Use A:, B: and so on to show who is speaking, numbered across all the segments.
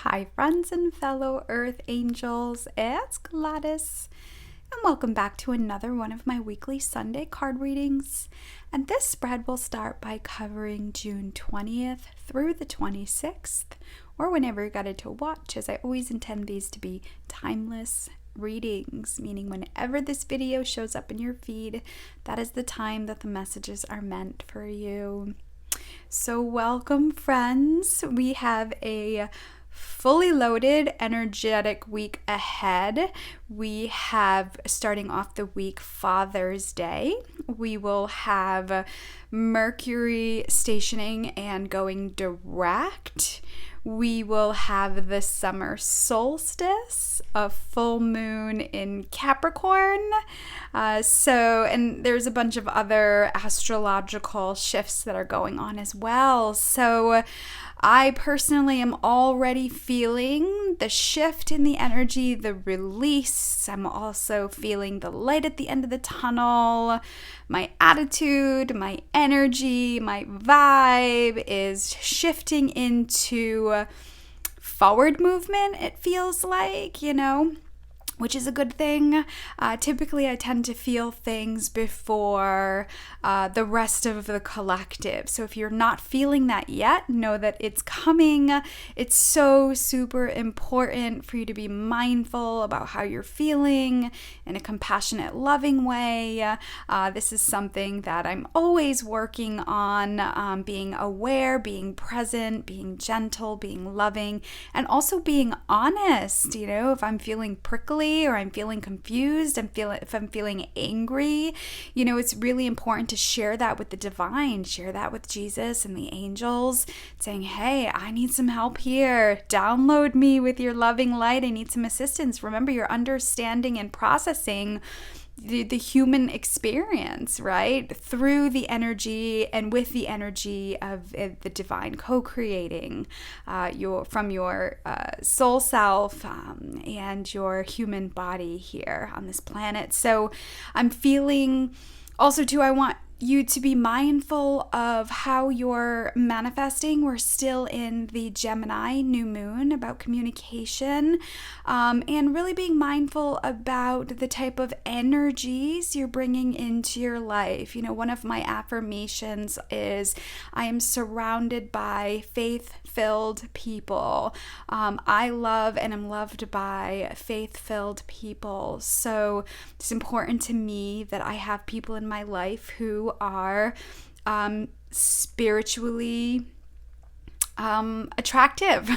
A: Hi friends and fellow Earth Angels, it's Gladys, and welcome back to another one of my weekly Sunday card readings. And this spread will start by covering June 20th through the 26th, or whenever you're guided to watch, as I always intend these to be timeless readings, meaning whenever this video shows up in your feed, that is the time that the messages are meant for you. So welcome friends, we have a fully loaded, energetic week ahead. We have, starting off the week, Father's Day. We will have Mercury stationing and going direct. We will have the summer solstice, a full moon in Capricorn. And there's a bunch of other astrological shifts that are going on as well. So I personally am already feeling the shift in the energy, the release. I'm also feeling the light at the end of the tunnel. My attitude, my energy, my vibe is shifting into forward movement, it feels like, which is a good thing. Typically, I tend to feel things before the rest of the collective. So if you're not feeling that yet, know that it's coming. It's so super important for you to be mindful about how you're feeling in a compassionate, loving way. This is something that I'm always working on, being aware, being present, being gentle, being loving, and also being honest. If I'm feeling prickly, or I'm feeling confused, if I'm feeling angry, it's really important to share that with the divine, share that with Jesus and the angels, saying, hey, I need some help here. Download me with your loving light. I need some assistance. Remember, you're understanding and processing the human experience, right? Through the energy and with the energy of the divine co-creating from your soul self and your human body here on this planet. So I'm feeling also too, I want you to be mindful of how you're manifesting. We're still in the Gemini new moon, about communication, and really being mindful about the type of energies you're bringing into your life. One of my affirmations is I am surrounded by faith-filled people. I love and am loved by faith-filled people. So it's important to me that I have people in my life who are spiritually attractive,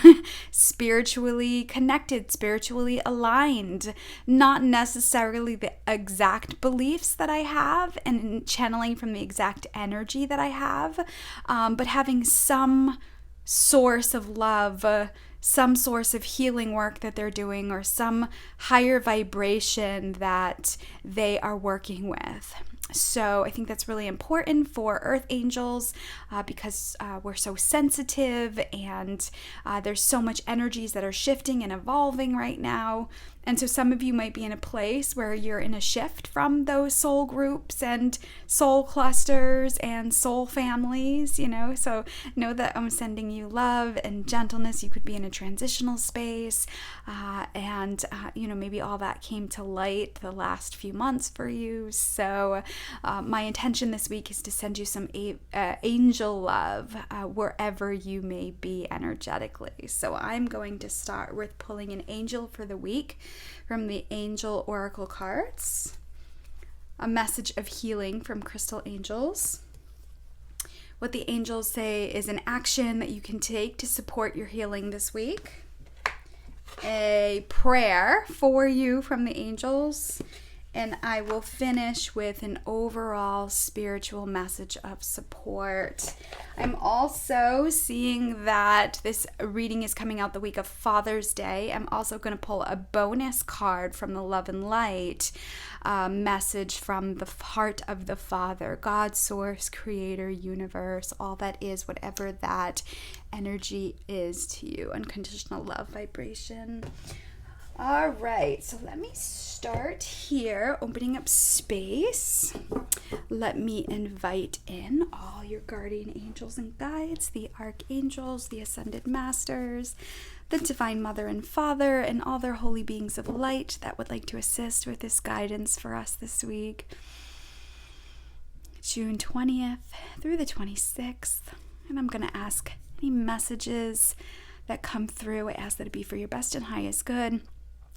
A: spiritually connected, spiritually aligned, not necessarily the exact beliefs that I have and channeling from the exact energy that I have, but having some source of love, some source of healing work that they're doing, or some higher vibration that they are working with. So I think that's really important for Earth Angels because we're so sensitive and there's so much energies that are shifting and evolving right now. And so some of you might be in a place where you're in a shift from those soul groups and soul clusters and soul families, So know that I'm sending you love and gentleness. You could be in a transitional space and maybe all that came to light the last few months for you. So my intention this week is to send you some angel love wherever you may be energetically. So I'm going to start with pulling an angel for the week from the Archangel Oracle Cards, a message of healing from crystal angels. What the angels say is an action that you can take to support your healing this week, a prayer for you from the angels, and I will finish with an overall spiritual message of support. I'm also seeing that this reading is coming out the week of Father's Day. I'm also going to pull a bonus card from the Love and Light message from the heart of the Father, God, Source, Creator, Universe, all that is, whatever that energy is to you, unconditional love vibration. All right, so let me start here, opening up space. Let me invite in all your guardian angels and guides, the archangels, the ascended masters, the divine mother and father, and all their holy beings of light that would like to assist with this guidance for us this week. June 20th through the 26th. And I'm going to ask any messages that come through. I ask that it be for your best and highest good,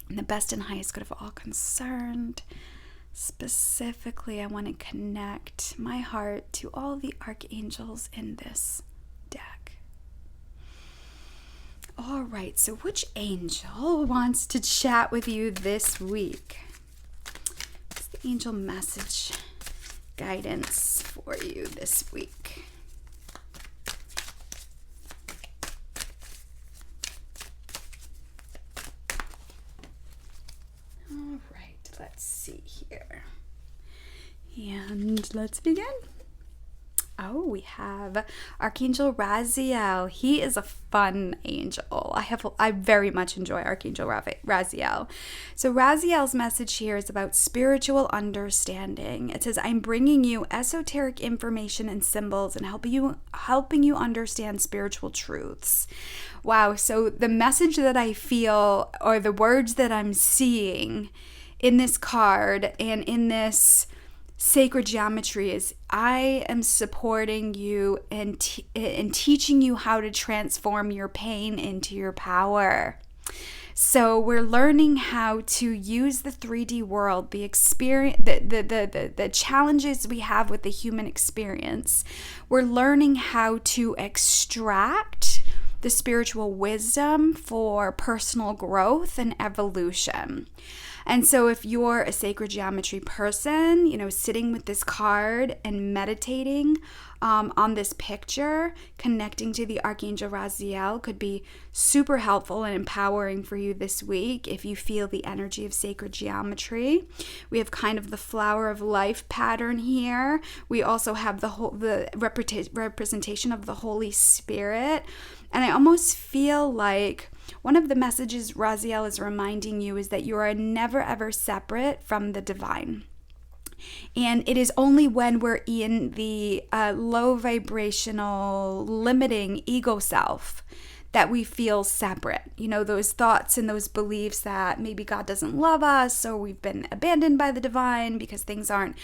A: and the best and highest good of all concerned. Specifically, I want to connect my heart to all the archangels in this deck. All right, so which angel wants to chat with you this week? What's the angel message guidance for you this week? All right, let's see here. And let's begin. Oh, we have Archangel Raziel. He is a fun angel. I very much enjoy Archangel Raziel. So Raziel's message here is about spiritual understanding. It says, I'm bringing you esoteric information and symbols and helping you understand spiritual truths. Wow. So the message that I feel, or the words that I'm seeing in this card and in this sacred geometry, is I am supporting you and teaching you how to transform your pain into your power. So we're learning how to use the 3D world, the experience, the challenges we have with the human experience. We're learning how to extract the spiritual wisdom for personal growth and evolution. And so if you're a sacred geometry person, sitting with this card and meditating on this picture, connecting to the Archangel Raziel could be super helpful and empowering for you this week if you feel the energy of sacred geometry. We have kind of the flower of life pattern here. We also have the representation of the Holy Spirit. And I almost feel like one of the messages Raziel is reminding you is that you are never ever separate from the divine. And it is only when we're in the low vibrational, limiting ego self that we feel separate. Those thoughts and those beliefs that maybe God doesn't love us, or we've been abandoned by the divine because things aren't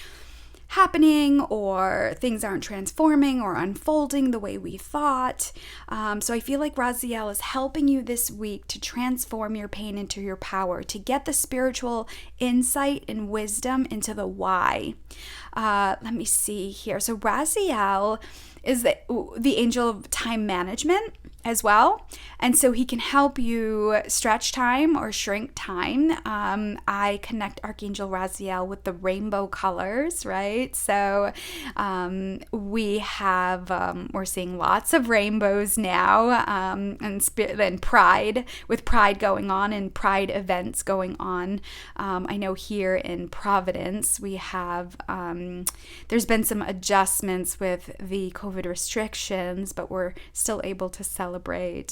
A: happening or things aren't transforming or unfolding the way we thought. So I feel like Raziel is helping you this week to transform your pain into your power, to get the spiritual insight and wisdom into the why. Let me see here. So Raziel is the angel of time management as well. And so he can help you stretch time or shrink time. I connect Archangel Raziel with the rainbow colors, right? So we're seeing lots of rainbows now, and pride, with pride going on and pride events going on. I know here in Providence, we have, there's been some adjustments with the COVID restrictions, but we're still able to celebrate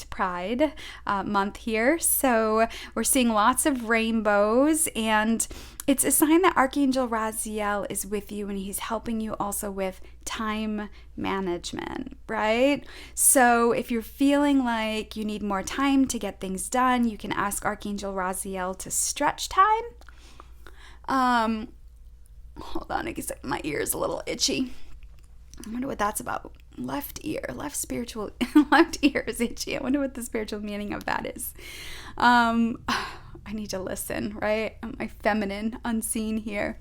A: Pride month here. So we're seeing lots of rainbows, and it's a sign that Archangel Raziel is with you, and he's helping you also with time management, right? So if you're feeling like you need more time to get things done, you can ask Archangel Raziel to stretch time. Hold on, I guess my ear is a little itchy. I wonder what that's about. Left ear is itchy. I wonder what the spiritual meaning of that is. I need to listen, right? My feminine unseen here.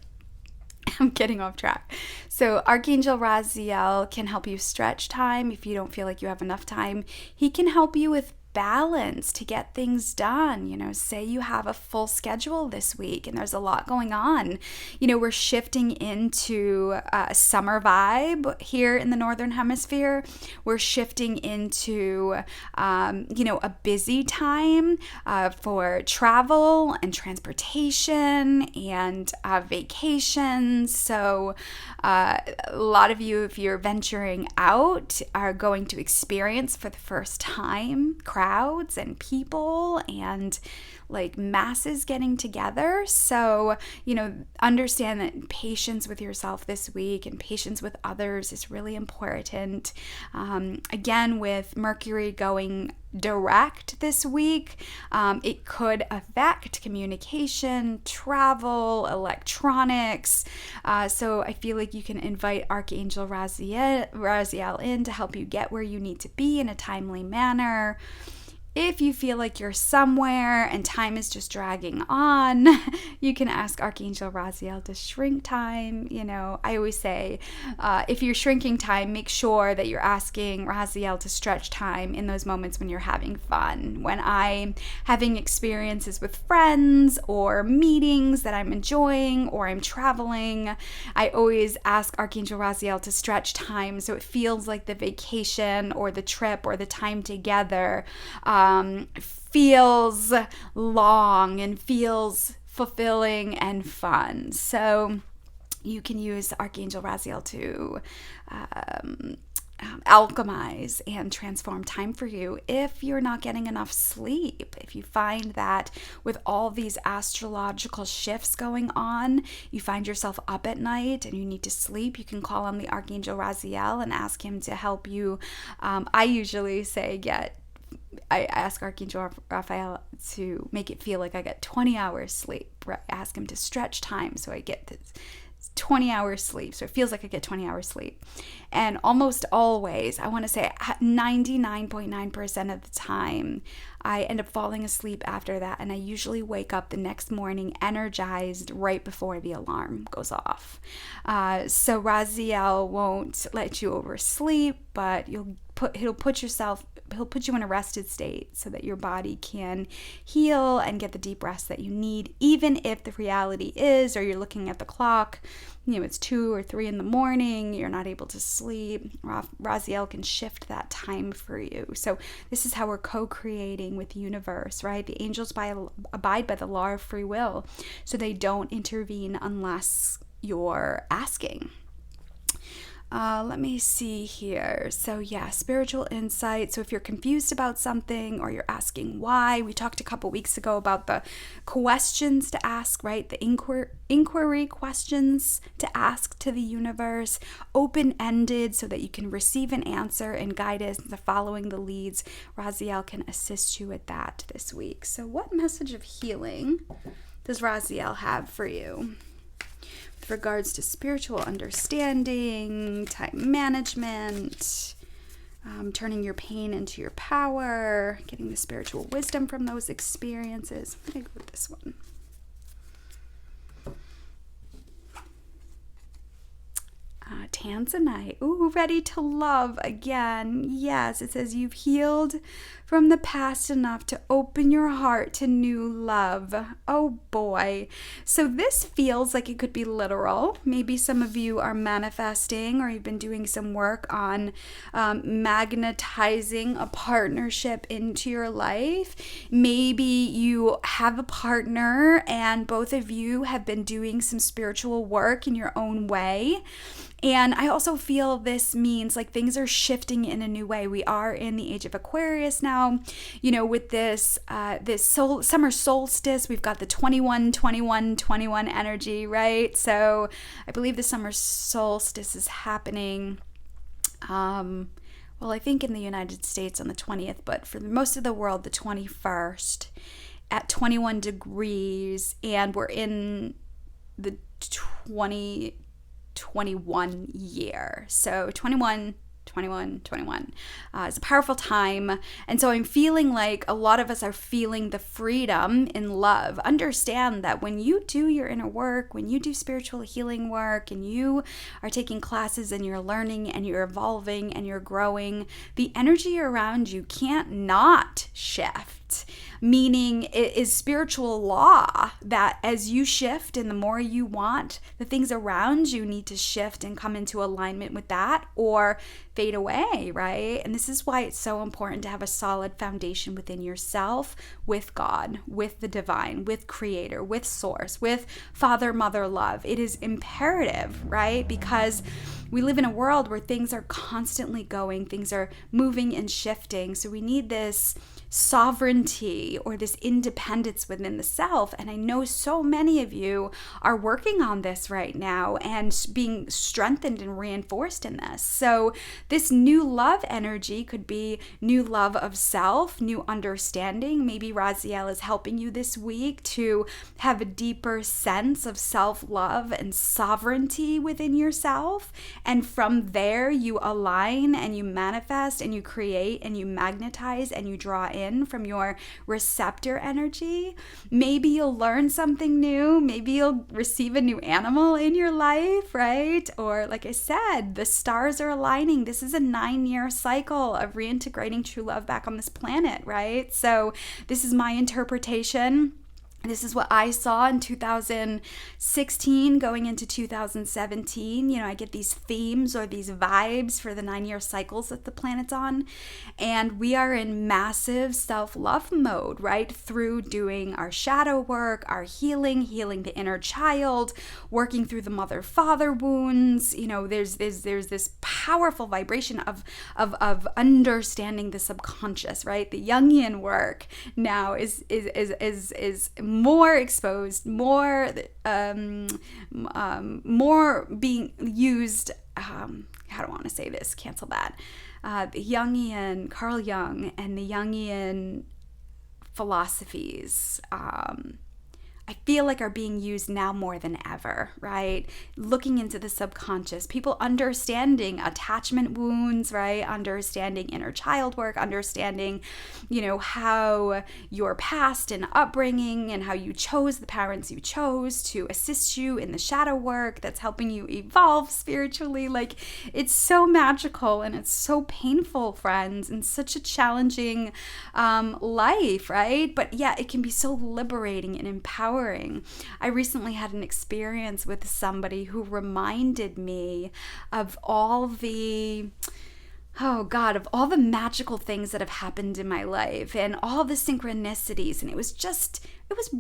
A: I'm getting off track. So Archangel Raziel can help you stretch time if you don't feel like you have enough time. He can help you with balance to get things done. Say you have a full schedule this week and there's a lot going on. We're shifting into a summer vibe here in the Northern Hemisphere. We're shifting into, a busy time for travel and transportation and vacations. So a lot of you, if you're venturing out, are going to experience for the first time crowds and people and like masses getting together. So, understand that patience with yourself this week and patience with others is really important. Again, with Mercury going direct this week, it could affect communication, travel, electronics. So I feel like you can invite Archangel Raziel in to help you get where you need to be in a timely manner. If you feel like you're somewhere and time is just dragging on, you can ask Archangel Raziel to shrink time. I always say, if you're shrinking time, make sure that you're asking Raziel to stretch time in those moments when you're having fun. When I'm having experiences with friends or meetings that I'm enjoying or I'm traveling, I always ask Archangel Raziel to stretch time so it feels like the vacation or the trip or the time together feels long and feels fulfilling and fun. So you can use Archangel Raziel to alchemize and transform time for you if you're not getting enough sleep. If you find that with all these astrological shifts going on, you find yourself up at night and you need to sleep, you can call on the Archangel Raziel and ask him to help you. I usually say I ask Archangel Raphael to make it feel like I get 20 hours sleep. Right? Ask him to stretch time so I get this 20 hours sleep. So it feels like I get 20 hours sleep. And almost always, I want to say 99.9% of the time, I end up falling asleep after that. And I usually wake up the next morning energized right before the alarm goes off. So Raziel won't let you oversleep, but he'll put you in a rested state so that your body can heal and get the deep rest that you need, even if the reality is, or you're looking at the clock, it's 2 or 3 in the morning, you're not able to sleep. Raziel can shift that time for you. So this is how we're co-creating with the universe, right? The angels abide by the law of free will, so they don't intervene unless you're asking. Let me see here. So yeah, spiritual insight. So if you're confused about something or you're asking why, we talked a couple weeks ago about the questions to ask, right? The inquiry questions to ask to the universe, open-ended so that you can receive an answer and guidance to following the leads. Raziel can assist you with that this week. So what message of healing does Raziel have for you? With regards to spiritual understanding, time management, turning your pain into your power, getting the spiritual wisdom from those experiences. I'm going to go with this one. Tanzanite. Ooh, ready to love again. Yes, it says you've healed from the past enough to open your heart to new love. Oh boy. So this feels like it could be literal. Maybe some of you are manifesting or you've been doing some work on magnetizing a partnership into your life. Maybe you have a partner and both of you have been doing some spiritual work in your own way. And I also feel this means like things are shifting in a new way. We are in the age of Aquarius now, with this summer solstice. We've got the 21 energy, right? So I believe the summer solstice is happening, I think in the United States on the 20th, but for most of the world, the 21st at 21 degrees, and we're in the 2021 year. So 21 is a powerful time. And so I'm feeling like a lot of us are feeling the freedom in love. Understand that when you do your inner work, when you do spiritual healing work, and you are taking classes and you're learning and you're evolving and you're growing, the energy around you can't not shift. Meaning it is spiritual law that as you shift and the more you want, the things around you need to shift and come into alignment with that or fade away, right? And this is why it's so important to have a solid foundation within yourself, with God, with the divine, with creator, with source, with father, mother, love. It is imperative, right? Because we live in a world where things are constantly going, things are moving and shifting. So we need this sovereignty or this independence within the self. And I know so many of you are working on this right now and being strengthened and reinforced in this. So this new love energy could be new love of self, new understanding. Maybe Raziel is helping you this week to have a deeper sense of self-love and sovereignty within yourself. And from there, you align and you manifest and you create and you magnetize and you draw in from your receptor energy. Maybe you'll learn something new. Maybe you'll receive a new animal in your life, right? Or like I said, the stars are aligning. This is a 9-year cycle of reintegrating true love back on this planet, right? So this is my interpretation. This is what I saw in 2016 going into 2017. I get these themes or these vibes for the 9-year cycles that the planet's on. And we are in massive self-love mode, right? Through doing our shadow work, our healing the inner child, working through the mother-father wounds. There's this powerful vibration of understanding the subconscious, right? The Jungian work now is more exposed, more being used. How do I want to say this? Cancel that. The Jungian, Carl Jung, and the Jungian philosophies. I feel like are being used now more than ever, right? Looking into the subconscious, people understanding attachment wounds, right? Understanding inner child work, understanding, how your past and upbringing and how you chose the parents you chose to assist you in the shadow work that's helping you evolve spiritually. Like, it's so magical and it's so painful, friends, and such a challenging life, right? But yeah, it can be so liberating and empowering. I recently had an experience with somebody who reminded me of all the magical things that have happened in my life and all the synchronicities. And it was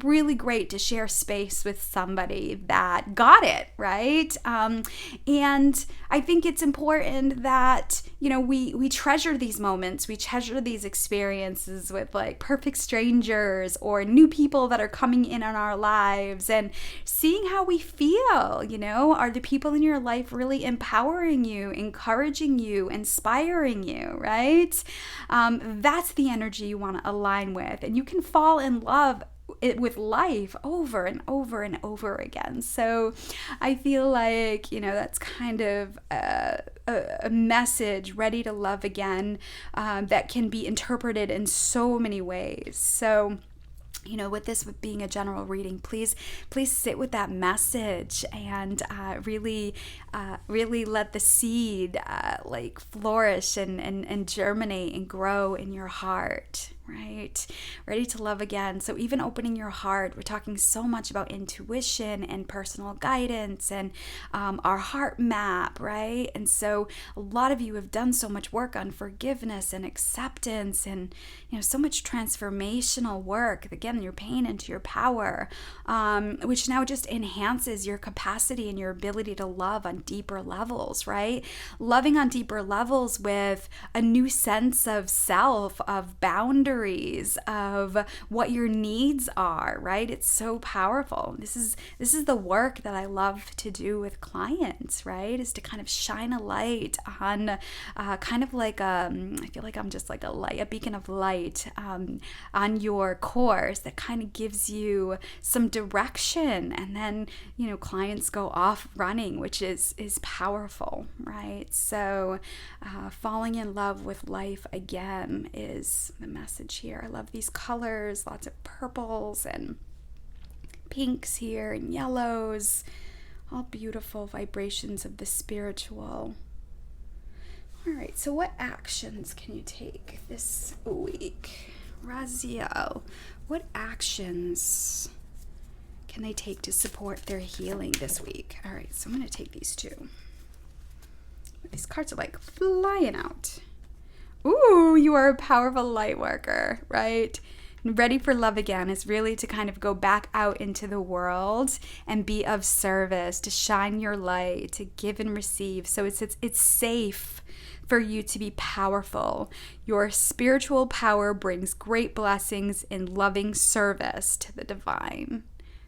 A: really great to share space with somebody that got it, right? And I think it's important that, we treasure these moments, we treasure these experiences with like perfect strangers or new people that are coming in on our lives and seeing how we feel, are the people in your life really empowering you, encouraging you, inspiring you, right? That's the energy you want to align with. And you can fall in love with life over and over and over again. So I feel like, that's kind of a message, ready to love again, that can be interpreted in so many ways. So with being a general reading, please sit with that message and really let the seed flourish and germinate and grow in your heart, right? Ready to love again. So even opening your heart, we're talking so much about intuition and personal guidance and our heart map, right? And so a lot of you have done so much work on forgiveness and acceptance and so much transformational work. Again, your pain into your power, which now just enhances your capacity and your ability to love on deeper levels, right? Loving on deeper levels with a new sense of self, of boundaries, of what your needs are, right? It's so powerful. This is the work that I love to do with clients, right? Is to kind of shine a light on kind of like I feel like I'm just like a beacon of light on your course that kind of gives you some direction, and then clients go off running, which is powerful, right? So falling in love with life again is the message here. I love these colors, lots of purples and pinks here and yellows, all beautiful vibrations of the spiritual. All right, so what actions can you take this week? Raziel, what actions can they take to support their healing this week? All right, so I'm going to take these two. These cards are like flying out. Ooh, you are a powerful light worker, right? Ready for love again is really to kind of go back out into the world and be of service, to shine your light, to give and receive. So it's safe for you to be powerful. Your spiritual power brings great blessings in loving service to the divine.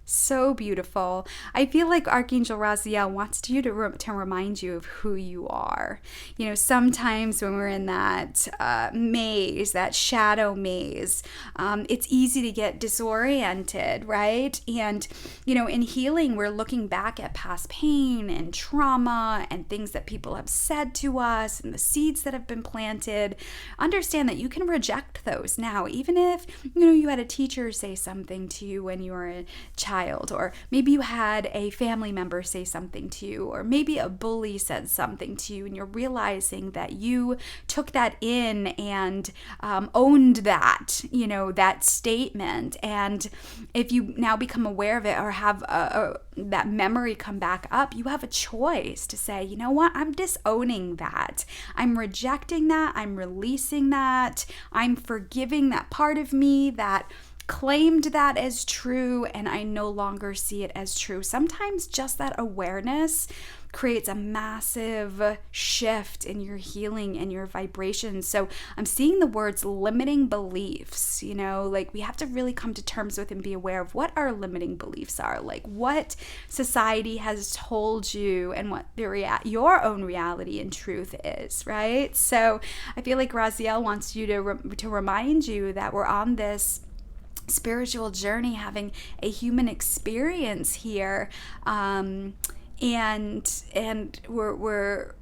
A: So beautiful. I feel like Archangel Raziel wants you to remind you of who you are. You know, sometimes when we're in that maze, that shadow maze, it's easy to get disoriented, right? And, you know, in healing, we're looking back at past pain and trauma and things that people have said to us and the seeds that have been planted. Understand that you can reject those now, even if, you know, you had a teacher say something to you when you were a child, or maybe you had a family member say something to you, or maybe a bully said something to you, and you're realizing that you took that in and owned that, you know, that statement. And if you now become aware of it or have that memory come back up, you have a choice to say, you know what, I'm disowning that. I'm rejecting that. I'm releasing that. I'm forgiving that part of me that claimed that as true, and I no longer see it as true. Sometimes just that awareness creates a massive shift in your healing and your vibrations. So I'm seeing the words limiting beliefs, you know, like we have to really come to terms with and be aware of what our limiting beliefs are, like what society has told you and what your own reality and truth is, right? So I feel like Raziel wants you to remind you that we're on this spiritual journey, having a human experience here, and we're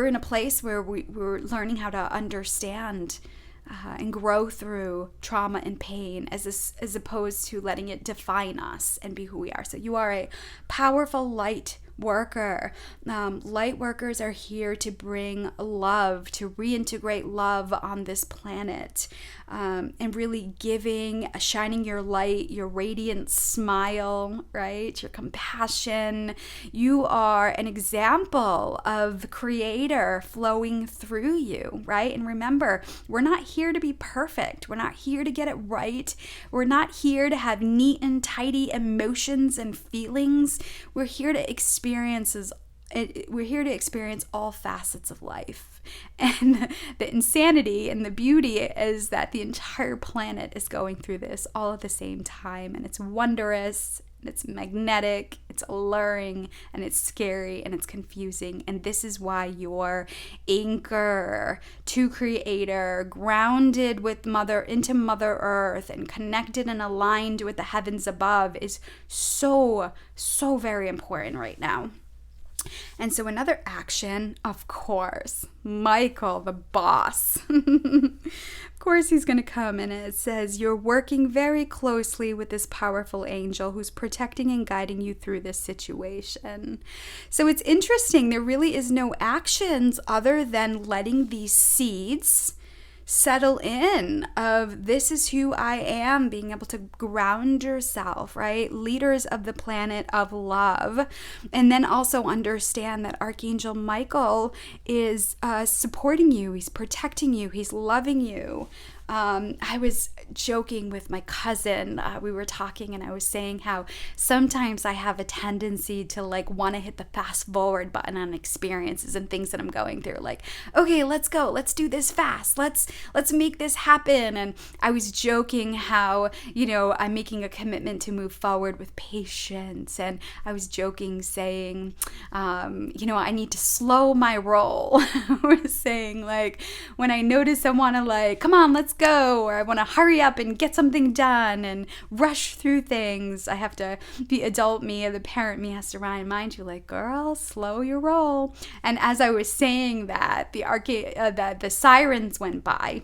A: in a place where we're learning how to understand and grow through trauma and pain as opposed to letting it define us and be who we are. So you are a powerful light worker. Light workers are here to bring love, to reintegrate love on this planet, and really shining your light, your radiant smile, right? Your compassion. You are an example of the Creator flowing through you, right? And remember, we're not here to be perfect. We're not here to get it right. We're not here to have neat and tidy emotions and feelings. We're here to experience all facets of life. And the insanity and the beauty is that the entire planet is going through this all at the same time, and it's wondrous, and it's magnetic, it's alluring, and it's scary, and it's confusing. And this is why your anchor to Creator, grounded with into Mother Earth and connected and aligned with the heavens above, is so very important right now. And so another action, of course, Michael, the boss. Of course, he's going to come, and it says you're working very closely with this powerful angel who's protecting and guiding you through this situation. So it's interesting. There really is no actions other than letting these seeds settle in of this is who I am, being able to ground yourself, right? Leaders of the planet of love. And then also understand that Archangel Michael is supporting you. He's protecting you. He's loving you. I was joking with my cousin. We were talking, and I was saying how sometimes I have a tendency to like want to hit the fast forward button on experiences and things that I'm going through. Like, okay, let's go. Let's do this fast. Let's make this happen. And I was joking how, you know, I'm making a commitment to move forward with patience. And I was joking saying, you know, I need to slow my roll. I was saying like, when I notice I want to like, come on, let's go, or I want to hurry up and get something done and rush through things, I have to, the adult me or the parent me has to remind you like, girl, slow your roll. And as I was saying that, the sirens went by,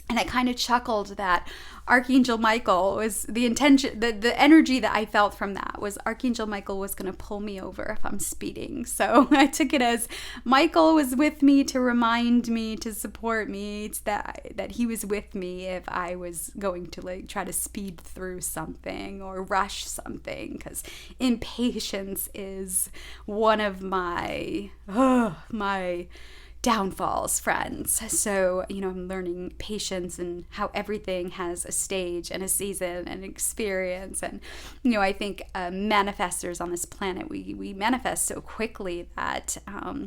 A: and I kind of chuckled that Archangel Michael was the intention, the energy that I felt from that was Archangel Michael was going to pull me over if I'm speeding. So I took it as Michael was with me to remind me, to support me, that he was with me if I was going to like try to speed through something or rush something, because impatience is one of my downfalls, friends. So, I'm learning patience and how everything has a stage and a season and experience. And, I think manifestors on this planet, we manifest so quickly that,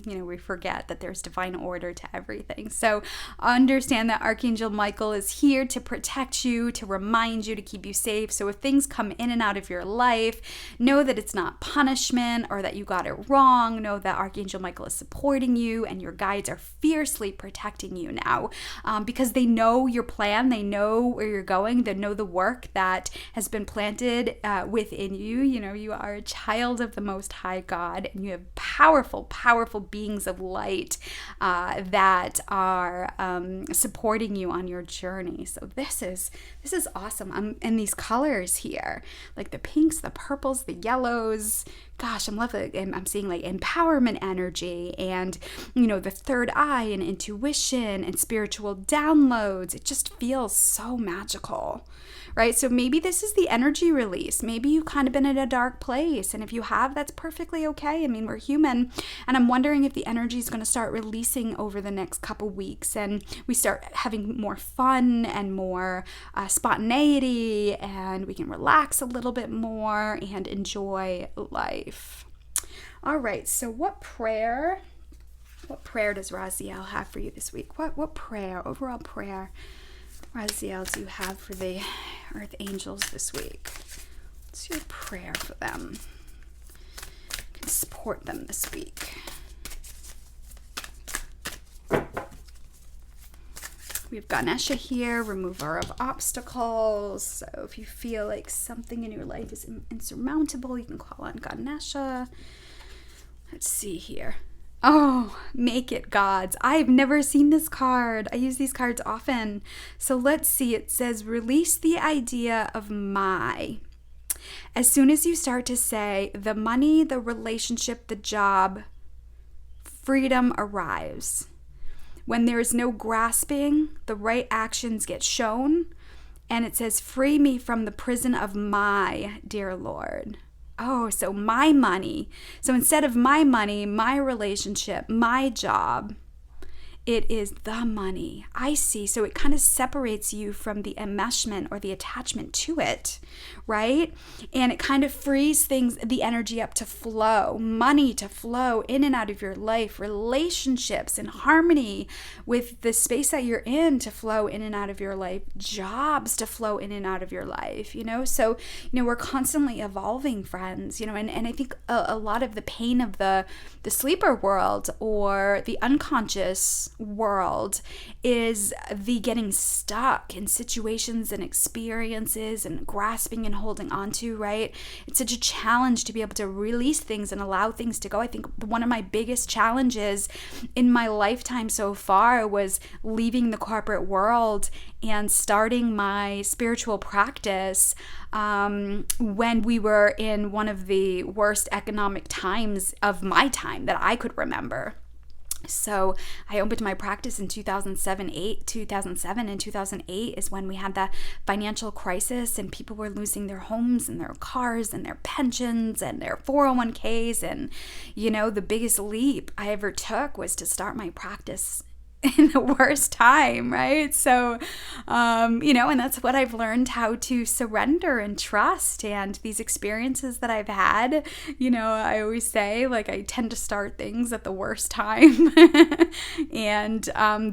A: we forget that there's divine order to everything. So understand that Archangel Michael is here to protect you, to remind you, to keep you safe. So if things come in and out of your life, know that it's not punishment or that you got it wrong. Know that Archangel Michael is supporting you and your guides are fiercely protecting you now, because they know your plan, they know where you're going, they know the work that has been planted within you. You are a child of the Most High God, and you have powerful, powerful beings of light that are supporting you on your journey. So this is awesome. And these colors here, like the pinks, the purples, the yellows. Gosh, I'm loving it. I'm seeing like empowerment energy and, the third eye and intuition and spiritual downloads. It just feels so magical, right? So maybe this is the energy release. Maybe you've kind of been in a dark place. And if you have, that's perfectly okay. I mean, we're human. And I'm wondering if the energy is going to start releasing over the next couple weeks and we start having more fun and more spontaneity, and we can relax a little bit more and enjoy life. All right, so what prayer does Raziel have for you this week? What prayer, overall prayer, Raziel, do you have for the Earth Angels this week? What's your prayer for them? You can support them this week. We've Ganesha here, remover of obstacles. So if you feel like something in your life is insurmountable, you can call on Ganesha. Let's see here. Oh, make it gods. I've never seen this card. I use these cards often. So let's see. It says, release the idea of my. As soon as you start to say the money, the relationship, the job, freedom arrives. When there is no grasping, the right actions get shown. And it says, free me from the prison of my, dear Lord. Oh, so my money. So instead of my money, my relationship, my job, it is the money. I see. So it kind of separates you from the enmeshment or the attachment to it, right? And it kind of frees the energy up to flow, money to flow in and out of your life, relationships in harmony with the space that you're in to flow in and out of your life, jobs to flow in and out of your life, So, we're constantly evolving, friends, and I think a lot of the pain of the sleeper world or the unconscious world is the getting stuck in situations and experiences and grasping and holding on to, right? It's such a challenge to be able to release things and allow things to go. I think one of my biggest challenges in my lifetime so far was leaving the corporate world and starting my spiritual practice when we were in one of the worst economic times of my time that I could remember. So I opened my practice in 2007 and 2008 is when we had the financial crisis and people were losing their homes and their cars and their pensions and their 401ks. And, the biggest leap I ever took was to start my practice in the worst time, right? So, and that's what I've learned, how to surrender and trust. And these experiences that I've had, I always say, I tend to start things at the worst time. And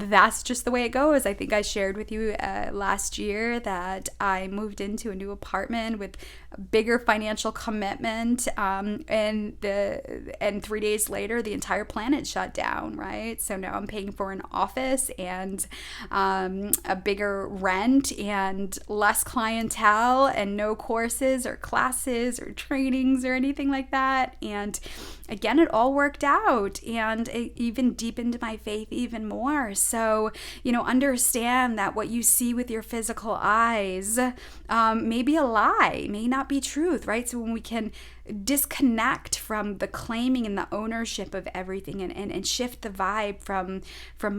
A: that's just the way it goes. I think I shared with you last year that I moved into a new apartment with a bigger financial commitment, and 3 days later, the entire planet shut down, right? So now I'm paying for an office and a bigger rent and less clientele and no courses or classes or trainings or anything like that. And again, it all worked out, and it even deepened my faith even more. So, understand that what you see with your physical eyes may be a lie, may not be truth, right? So when we can disconnect from the claiming and the ownership of everything and shift the vibe from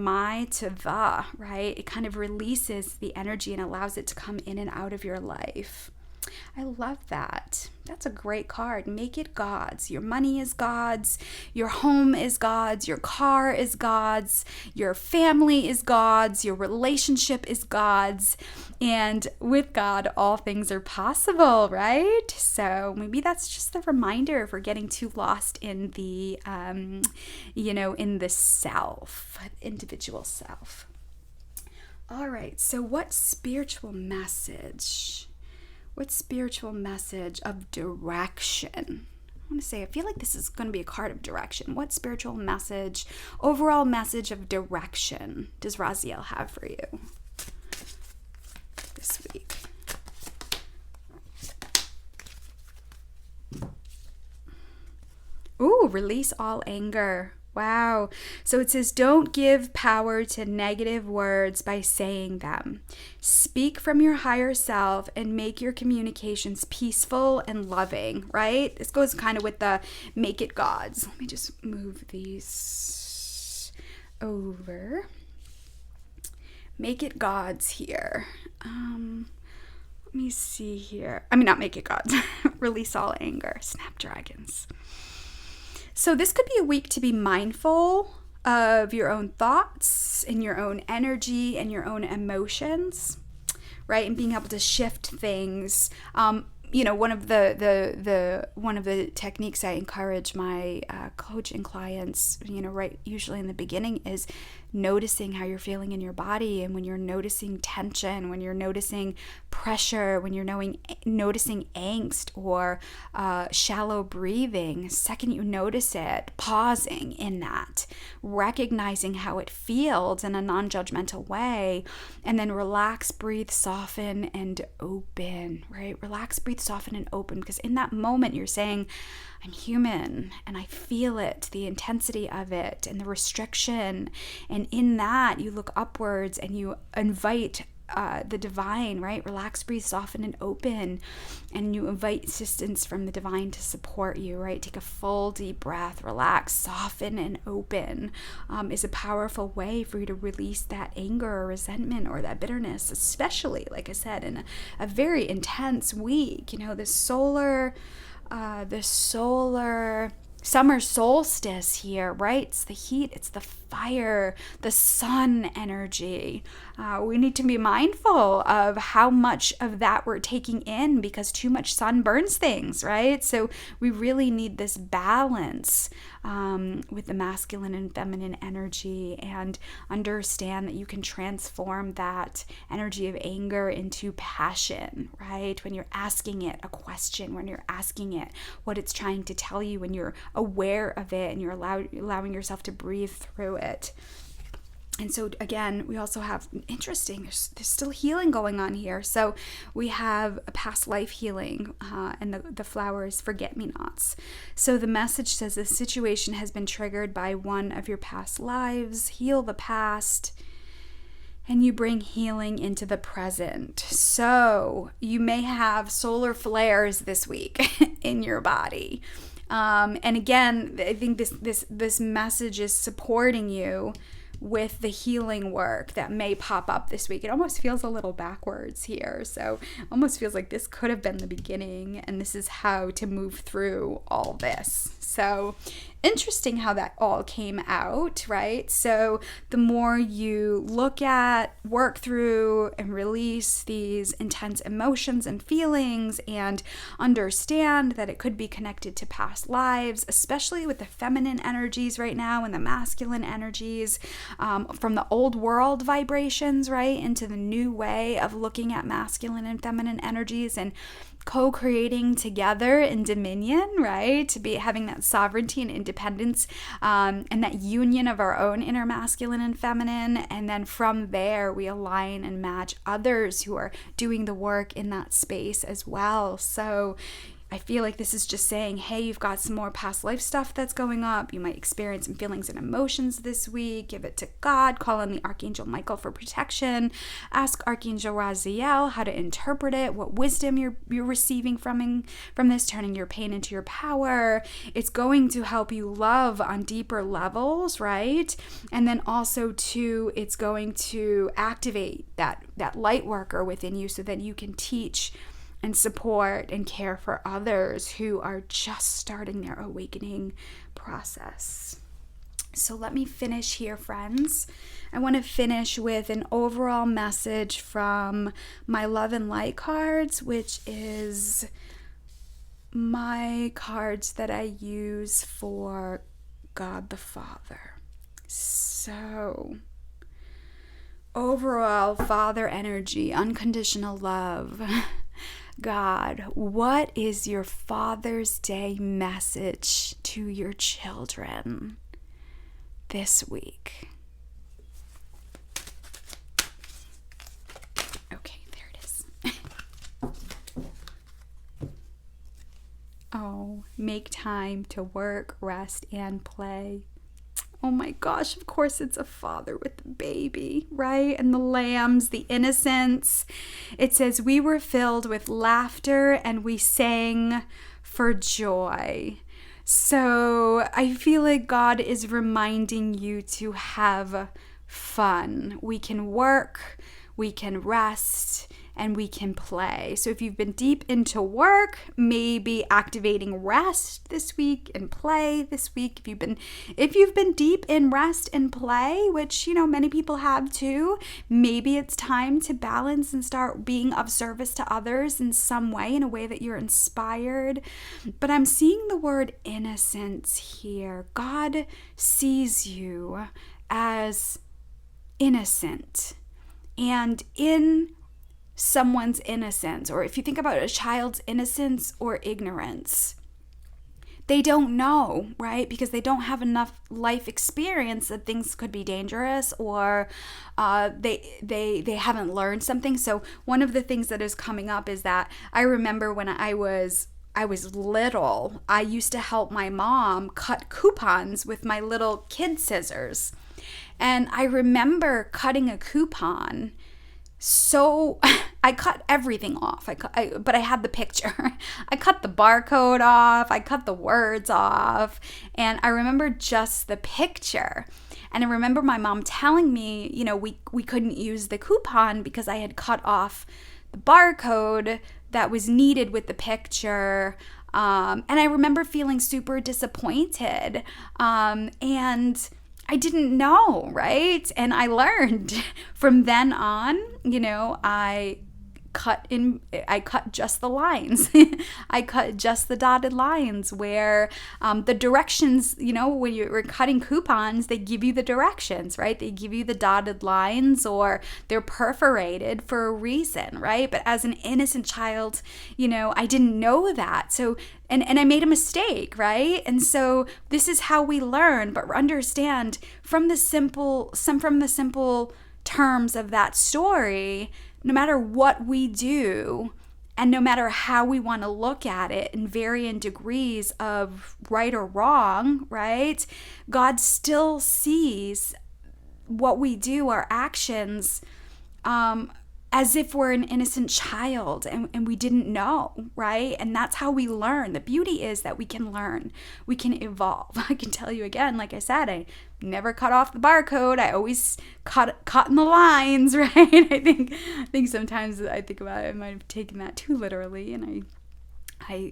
A: my to the, right? It kind of releases the energy and allows it to come in and out of your life. I love that. That's a great card. Make it God's. Your money is God's. Your home is God's. Your car is God's. Your family is God's. Your relationship is God's. And with God, all things are possible, right? So maybe that's just a reminder if we're getting too lost in the, in the self, individual self. All right. So what spiritual message of direction? I want to say, I feel like this is going to be a card of direction. What spiritual message, overall message of direction does Raziel have for you this week? Ooh, release all anger. Wow. So it says, don't give power to negative words by saying them. Speak from your higher self and make your communications peaceful and loving, right? This goes kind of with the make it God's. Let me just move these over. Make it God's here. Let me see here. Not make it God's. Release all anger. Snapdragons. So this could be a week to be mindful of your own thoughts and your own energy and your own emotions, right? And being able to shift things. One of the techniques I encourage my coaching clients, right, usually in the beginning, is noticing how you're feeling in your body. And when you're noticing tension, when you're noticing pressure, when you're noticing angst or shallow breathing, second you notice it, pausing in that, recognizing how it feels in a non-judgmental way, and then relax, breathe, soften, and open, right? Relax, breathe, soften, and open, because in that moment you're saying, I'm human and I feel it, the intensity of it and the restriction. And in that, you look upwards and you invite the divine, right? Relax, breathe, soften, and open. And you invite assistance from the divine to support you, right? Take a full deep breath, relax, soften, and open is a powerful way for you to release that anger or resentment or that bitterness, especially, like I said, in a very intense week. The solar summer solstice here, right? It's the heat, it's the fire, the sun energy. We need to be mindful of how much of that we're taking in, because too much sun burns things, right? So we really need this balance with the masculine and feminine energy, and understand that you can transform that energy of anger into passion, right? When you're asking it a question, when you're asking it what it's trying to tell you, when you're aware of it and you're allowing yourself to breathe through it. And so again, we also have there's still healing going on here. So we have a past life healing, and the flower is forget-me-nots. So the message says the situation has been triggered by one of your past lives. Heal the past, and you bring healing into the present. So you may have solar flares this week in your body. And again, I think this message is supporting you with the healing work that may pop up this week. It almost feels a little backwards here. So almost feels like this could have been the beginning, and this is how to move through all this. So interesting how that all came out, right? So the more you look at, work through, and release these intense emotions and feelings, and understand that it could be connected to past lives, especially with the feminine energies right now and the masculine energies, from the old world vibrations, right, into the new way of looking at masculine and feminine energies, and co-creating together in dominion, right? To be having that sovereignty and independence, and that union of our own inner masculine and feminine. And then from there, we align and match others who are doing the work in that space as well. So I feel like this is just saying, hey, you've got some more past life stuff that's going up. You might experience some feelings and emotions this week. Give it to God. Call on the Archangel Michael for protection. Ask Archangel Raziel how to interpret it, what wisdom you're receiving from this, turning your pain into your power. It's going to help you love on deeper levels, right? And then also, too, it's going to activate that light worker within you so that you can teach and support and care for others who are just starting their awakening process. So let me finish here, friends. I want to finish with an overall message from my Love and Light cards, which is my cards that I use for God the Father. So, overall, Father energy, unconditional love. God, what is your Father's Day message to your children this week? Okay, there it is. Oh, make time to work, rest, and play. Oh my gosh, of course it's a father with the baby, right? And the lambs, the innocents. It says, we were filled with laughter and we sang for joy. So I feel like God is reminding you to have fun. We can work, we can rest, and we can play. So if you've been deep into work, maybe activating rest this week and play this week. If you've been deep in rest and play, which many people have too, maybe it's time to balance and start being of service to others in some way, in a way that you're inspired. But I'm seeing the word innocence here. God sees you as innocent, and in someone's innocence, or if you think about a child's innocence or ignorance, they don't know, right? Because they don't have enough life experience that things could be dangerous, or they haven't learned something. So one of the things that is coming up is that I remember when I was little, I used to help my mom cut coupons with my little kid scissors. And I remember cutting a coupon. So I cut everything off, but I had the picture. I cut the barcode off, I cut the words off, and I remember just the picture. And I remember my mom telling me, we couldn't use the coupon because I had cut off the barcode that was needed with the picture. And I remember feeling super disappointed. And I didn't know, right? And I learned from then on, I cut just the lines. I cut just the dotted lines where the directions, when you're cutting coupons, they give you the directions, right? They give you the dotted lines, or they're perforated for a reason, right? But as an innocent child, I didn't know that. So and I made a mistake, right? And so this is how we learn, but understand from the simple terms of that story, no matter what we do, and no matter how we want to look at it in varying degrees of right or wrong, right? God still sees what we do, our actions, as if we're an innocent child and we didn't know, right? And that's how we learn. The beauty is that we can learn. We can evolve. I can tell you again, like I said, I never cut off the barcode. I always cut in the lines, right? I think sometimes I think about it, I might have taken that too literally, and I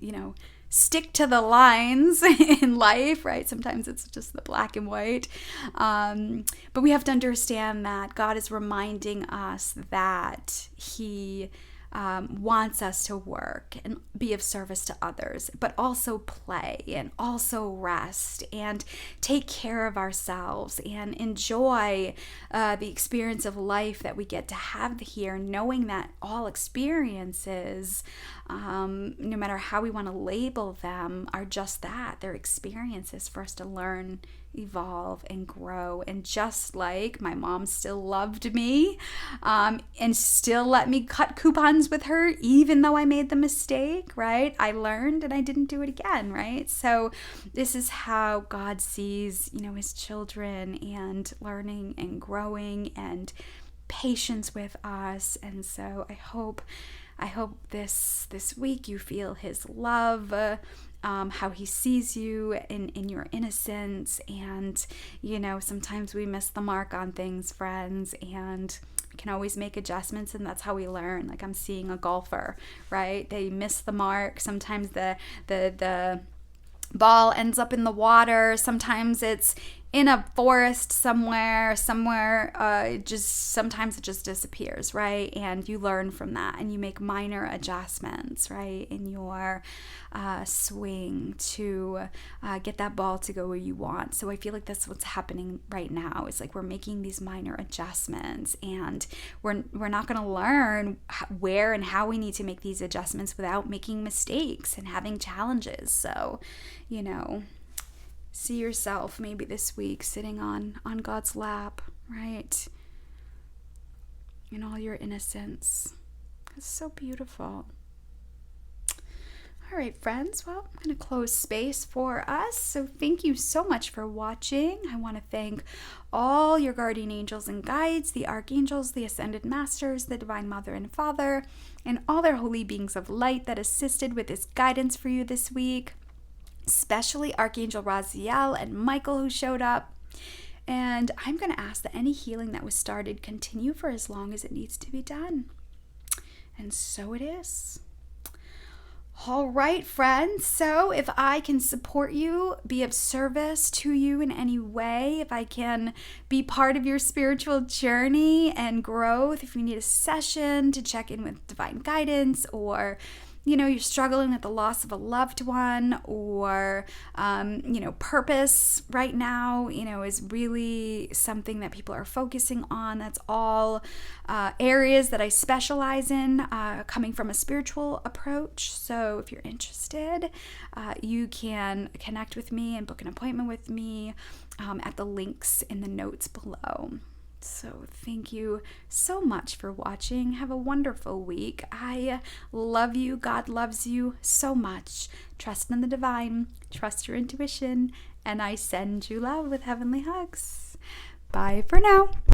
A: stick to the lines in life, right? Sometimes it's just the black and white. But we have to understand that God is reminding us that He wants us to work and be of service to others, but also play and also rest and take care of ourselves and enjoy the experience of life that we get to have here, knowing that all experiences, no matter how we want to label them, are just that. They're experiences for us to learn, evolve, and grow. And just like my mom still loved me and still let me cut coupons with her, even though I made the mistake, right? I learned and I didn't do it again, right? So this is how God sees, His children, and learning and growing and patience with us. And so I hope this week you feel His love, how He sees you in your innocence. And sometimes we miss the mark on things, friends, and can always make adjustments, and that's how we learn. Like I'm seeing a golfer, right? They miss the mark. Sometimes the ball ends up in the water. Sometimes it's in a forest somewhere, sometimes it just disappears, right? And you learn from that, and you make minor adjustments, right, in your swing to get that ball to go where you want. So I feel like that's what's happening right now. It's like we're making these minor adjustments, and we're not going to learn where and how we need to make these adjustments without making mistakes and having challenges. So, see yourself maybe this week sitting on God's lap, right? In all your innocence. It's so beautiful. All right, friends. Well, I'm going to close space for us. So thank you so much for watching. I want to thank all your guardian angels and guides, the archangels, the ascended masters, the divine mother and father, and all their holy beings of light that assisted with this guidance for you this week. Especially Archangel Raziel and Michael who showed up. And I'm going to ask that any healing that was started continue for as long as it needs to be done. And so it is. All right, friends. So if I can support you, be of service to you in any way, if I can be part of your spiritual journey and growth, if you need a session to check in with divine guidance, or you're struggling with the loss of a loved one, or, purpose right now, is really something that people are focusing on. That's all areas that I specialize in, coming from a spiritual approach. So if you're interested, you can connect with me and book an appointment with me at the links in the notes below. So thank you so much for watching. Have a wonderful week. I love you. God loves you so much. Trust in the divine. Trust your intuition. And I send you love with heavenly hugs. Bye for now.